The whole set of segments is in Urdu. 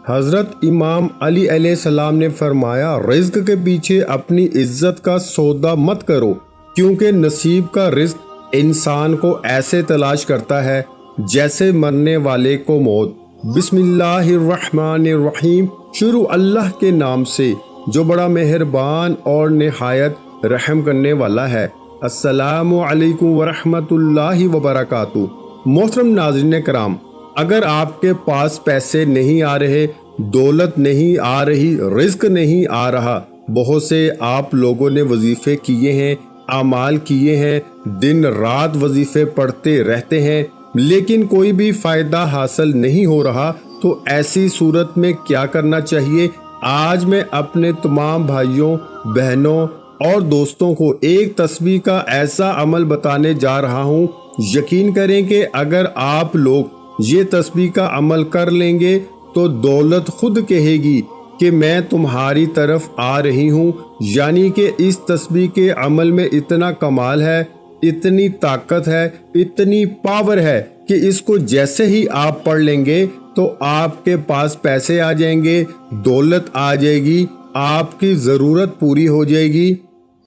حضرت امام علی علیہ السلام نے فرمایا، رزق کے پیچھے اپنی عزت کا سودا مت کرو، کیونکہ نصیب کا رزق انسان کو ایسے تلاش کرتا ہے جیسے مرنے والے کو موت۔ بسم اللہ الرحمن الرحیم، شروع اللہ کے نام سے جو بڑا مہربان اور نہایت رحم کرنے والا ہے۔ السلام علیکم ورحمۃ اللہ وبرکاتہ۔ محترم ناظرین کرام، اگر آپ کے پاس پیسے نہیں آ رہے، دولت نہیں آ رہی، رزق نہیں آ رہا، بہت سے آپ لوگوں نے وظیفے کیے ہیں، اعمال کیے ہیں، دن رات وظیفے پڑھتے رہتے ہیں، لیکن کوئی بھی فائدہ حاصل نہیں ہو رہا، تو ایسی صورت میں کیا کرنا چاہیے؟ آج میں اپنے تمام بھائیوں، بہنوں اور دوستوں کو ایک تسبیح کا ایسا عمل بتانے جا رہا ہوں، یقین کریں کہ اگر آپ لوگ یہ تسبیح کا عمل کر لیں گے تو دولت خود کہے گی کہ میں تمہاری طرف آ رہی ہوں۔ یعنی کہ اس تسبیح کے عمل میں اتنا کمال ہے، اتنی طاقت ہے، اتنی پاور ہے کہ اس کو جیسے ہی آپ پڑھ لیں گے تو آپ کے پاس پیسے آ جائیں گے، دولت آ جائے گی، آپ کی ضرورت پوری ہو جائے گی۔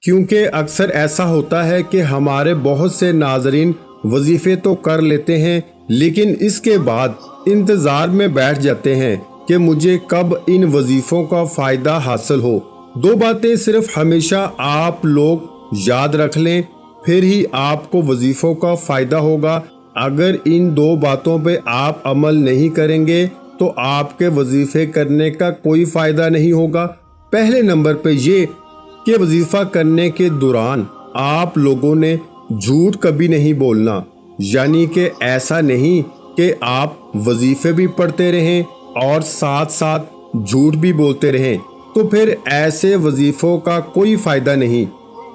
کیونکہ اکثر ایسا ہوتا ہے کہ ہمارے بہت سے ناظرین وظیفے تو کر لیتے ہیں، لیکن اس کے بعد انتظار میں بیٹھ جاتے ہیں کہ مجھے کب ان وظیفوں کا فائدہ حاصل ہو۔ دو باتیں صرف ہمیشہ آپ لوگ یاد رکھ لیں، پھر ہی آپ کو وظیفوں کا فائدہ ہوگا۔ اگر ان دو باتوں پہ آپ عمل نہیں کریں گے تو آپ کے وظیفے کرنے کا کوئی فائدہ نہیں ہوگا۔ پہلے نمبر پہ یہ کہ وظیفہ کرنے کے دوران آپ لوگوں نے جھوٹ کبھی نہیں بولنا، یعنی کہ ایسا نہیں کہ آپ وظیفے بھی پڑھتے رہیں اور ساتھ ساتھ جھوٹ بھی بولتے رہیں، تو پھر ایسے وظیفوں کا کوئی فائدہ نہیں۔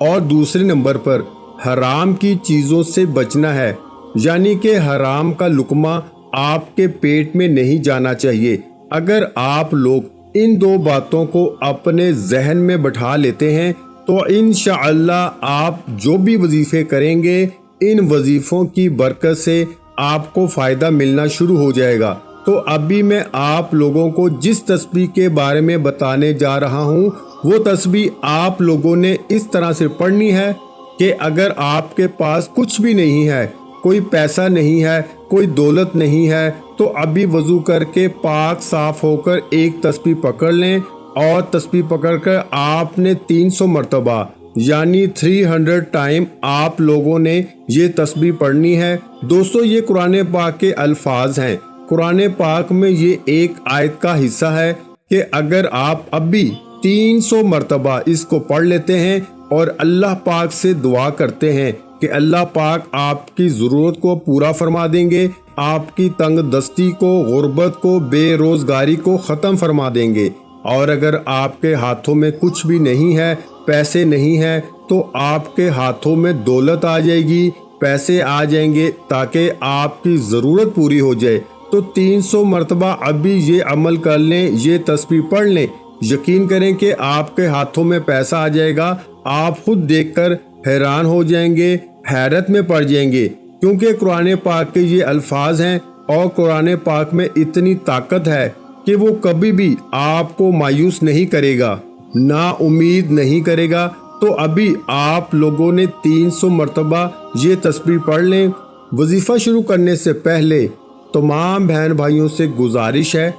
اور دوسرے نمبر پر حرام کی چیزوں سے بچنا ہے، یعنی کہ حرام کا لقمہ آپ کے پیٹ میں نہیں جانا چاہیے۔ اگر آپ لوگ ان دو باتوں کو اپنے ذہن میں بٹھا لیتے ہیں تو انشاءاللہ آپ جو بھی وظیفے کریں گے، ان وظیفوں کی برکت سے آپ کو فائدہ ملنا شروع ہو جائے گا۔ تو ابھی میں آپ لوگوں کو جس تسبیح کے بارے میں بتانے جا رہا ہوں، وہ تسبیح آپ لوگوں نے اس طرح سے پڑھنی ہے کہ اگر آپ کے پاس کچھ بھی نہیں ہے، کوئی پیسہ نہیں ہے، کوئی دولت نہیں ہے، تو ابھی وضو کر کے پاک صاف ہو کر ایک تسبیح پکڑ لیں، اور تسبیح پکڑ کر آپ نے 300 مرتبہ یعنی 300 ٹائم آپ لوگوں نے یہ تسبیح پڑھنی ہے۔ دوستو، یہ قرآن پاک کے الفاظ ہیں۔ قرآن پاک میں یہ ایک آیت کا حصہ ہے کہ اگر آپ ابھی 300 مرتبہ اس کو پڑھ لیتے ہیں اور اللہ پاک سے دعا کرتے ہیں کہ اللہ پاک آپ کی ضرورت کو پورا فرما دیں گے، آپ کی تنگ دستی کو، غربت کو، بے روزگاری کو ختم فرما دیں گے۔ اور اگر آپ کے ہاتھوں میں کچھ بھی نہیں ہے، پیسے نہیں ہیں، تو آپ کے ہاتھوں میں دولت آ جائے گی، پیسے آ جائیں گے تاکہ آپ کی ضرورت پوری ہو جائے۔ تو 300 مرتبہ ابھی یہ عمل کر لیں، یہ تسبیح پڑھ لیں، یقین کریں کہ آپ کے ہاتھوں میں پیسہ آ جائے گا۔ آپ خود دیکھ کر حیران ہو جائیں گے، حیرت میں پڑ جائیں گے، کیونکہ قرآن پاک کے یہ الفاظ ہیں، اور قرآن پاک میں اتنی طاقت ہے کہ وہ کبھی بھی آپ کو مایوس نہیں کرے گا، نا امید نہیں کرے گا۔ تو ابھی آپ لوگوں نے 300 مرتبہ یہ تسبیح پڑھ لیں۔ وظیفہ شروع کرنے سے پہلے تمام بہن بھائیوں سے گزارش ہے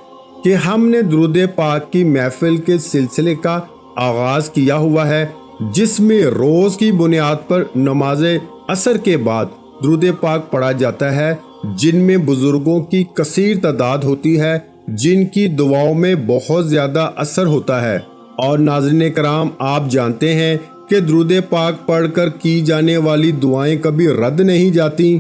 کہ ہم نے درود پاک کی محفل کے سلسلے کا آغاز کیا ہوا ہے، جس میں روز کی بنیاد پر نماز عصر کے بعد درود پاک پڑھا جاتا ہے، جن میں بزرگوں کی کثیر تعداد ہوتی ہے، جن کی دعاؤں میں بہت زیادہ اثر ہوتا ہے۔ اور ناظرین کرام، آپ جانتے ہیں کہ درود پاک پڑھ کر کی جانے والی دعائیں کبھی رد نہیں جاتی۔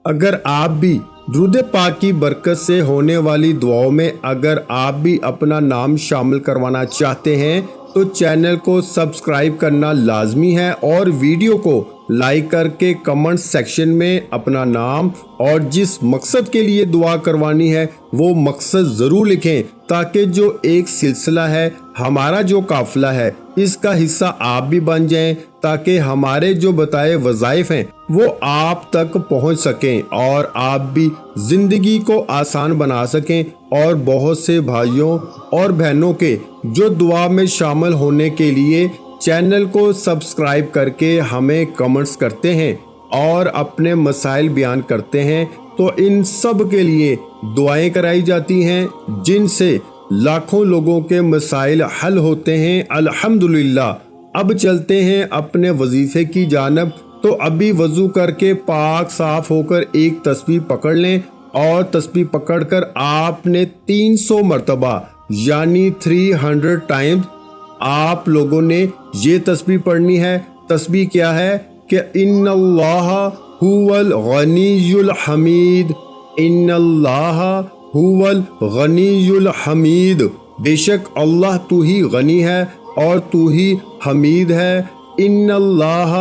اگر آپ بھی درود پاک کی برکت سے ہونے والی دعاؤں میں اگر آپ بھی اپنا نام شامل کروانا چاہتے ہیں تو چینل کو سبسکرائب کرنا لازمی ہے، اور ویڈیو کو لائک کر کے کمنٹ سیکشن میں اپنا نام اور جس مقصد کے لیے دعا کروانی ہے وہ مقصد ضرور لکھیں، تاکہ جو ایک سلسلہ ہے، ہمارا جو قافلہ ہے، اس کا حصہ آپ بھی بن جائیں، تاکہ ہمارے جو بتائے وظائف ہیں وہ آپ تک پہنچ سکیں اور آپ بھی زندگی کو آسان بنا سکیں، اور بہت سے بھائیوں اور بہنوں کے جو دعا میں شامل ہونے کے لیے چینل کو سبسکرائب کر کے ہمیں کمنٹس کرتے ہیں اور اپنے مسائل بیان کرتے ہیں، تو ان سب کے لیے دعائیں کرائی جاتی ہیں جن سے لاکھوں لوگوں کے مسائل حل ہوتے ہیں الحمدللہ۔ اب چلتے ہیں اپنے وظیفے کی جانب، تو ابھی وضو کر کے پاک صاف ہو کر ایک تسبیح پکڑ لیں، اور تسبیح پکڑ کر آپ نے 300 مرتبہ یعنی 300 ٹائمز آپ لوگوں نے یہ تسبیح پڑھنی ہے۔ تسبیح کیا ہے کہ ان اللہ هو الغنی الحمید، ان اللہ هو الغنی الحمید، بے شک اللہ تو ہی غنی ہے اور تو ہی حمید ہے۔ ان اللہ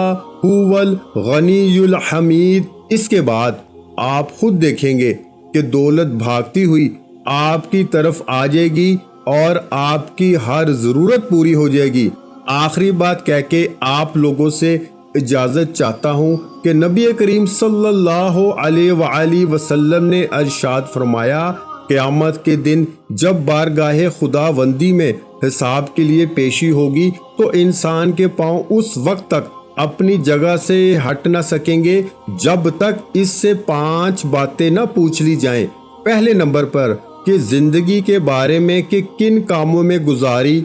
هو الغنی الحمید۔ اس کے بعد آپ خود دیکھیں گے کہ دولت بھاگتی ہوئی آپ کی طرف آ جائے گی اور آپ کی ہر ضرورت پوری ہو جائے گی۔ آخری بات کہہ کے آپ لوگوں سے اجازت چاہتا ہوں کہ نبی کریم صلی اللہ علیہ وآلہ وسلم نے ارشاد فرمایا، قیامت کے دن جب بارگاہ خداوندی میں حساب کے لیے پیشی ہوگی تو انسان کے پاؤں اس وقت تک اپنی جگہ سے ہٹ نہ سکیں گے جب تک اس سے 5 باتیں نہ پوچھ لی جائیں۔ پہلے نمبر پر کہ زندگی کے بارے میں کہ کن کاموں میں گزاری،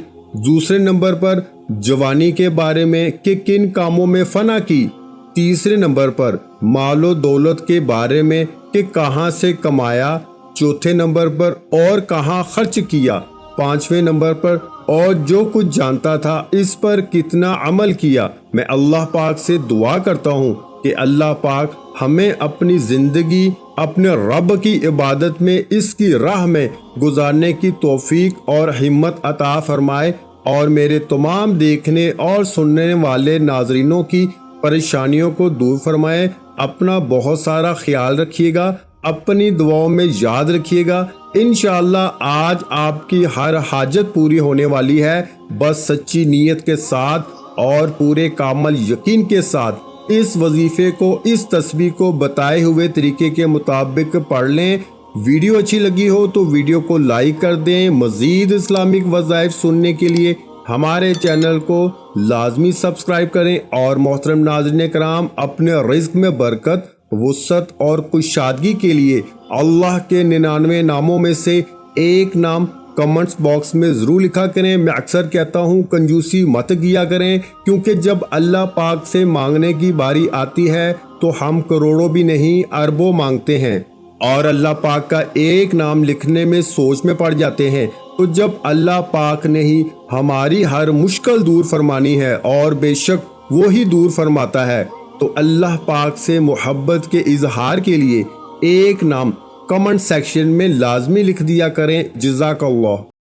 دوسرے نمبر پر جوانی کے بارے میں کہ کن کاموں میں فنا کی، تیسرے نمبر پر مال و دولت کے بارے میں کہ کہاں سے کمایا، چوتھے نمبر پر اور کہاں خرچ کیا، پانچویں نمبر پر اور جو کچھ جانتا تھا اس پر کتنا عمل کیا۔ میں اللہ پاک سے دعا کرتا ہوں کہ اللہ پاک ہمیں اپنی زندگی اپنے رب کی عبادت میں اس کی راہ میں گزارنے کی توفیق اور ہمت عطا فرمائے، اور میرے تمام دیکھنے اور سننے والے ناظرینوں کی پریشانیوں کو دور فرمائے۔ اپنا بہت سارا خیال رکھیے گا، اپنی دعاؤں میں یاد رکھیے گا۔ انشاءاللہ آج آپ کی ہر حاجت پوری ہونے والی ہے، بس سچی نیت کے ساتھ اور پورے کامل یقین کے ساتھ اس وظیفے کو، اس تسبیح کو بتائے ہوئے طریقے کے مطابق پڑھ لیں۔ ویڈیو اچھی لگی ہو تو ویڈیو کو لائک کر دیں۔ مزید اسلامک وظائف سننے کے لیے ہمارے چینل کو لازمی سبسکرائب کریں، اور محترم ناظرین کرام، اپنے رزق میں برکت، وسعت اور کشادگی کے لیے اللہ کے 99 ناموں میں سے ایک نام کمنٹس باکس میں ضرور لکھا کریں۔ میں اکثر کہتا ہوں کنجوسی مت کیا کریں، کیونکہ جب اللہ پاک سے مانگنے کی باری آتی ہے تو ہم کروڑوں بھی نہیں اربوں مانگتے ہیں، اور اللہ پاک کا ایک نام لکھنے میں سوچ میں پڑ جاتے ہیں۔ تو جب اللہ پاک نے ہی ہماری ہر مشکل دور فرمانی ہے، اور بے شک وہی دور فرماتا ہے، تو اللہ پاک سے محبت کے اظہار کے لیے ایک نام کمنٹ سیکشن میں لازمی لکھ دیا کریں۔ جزاک اللہ۔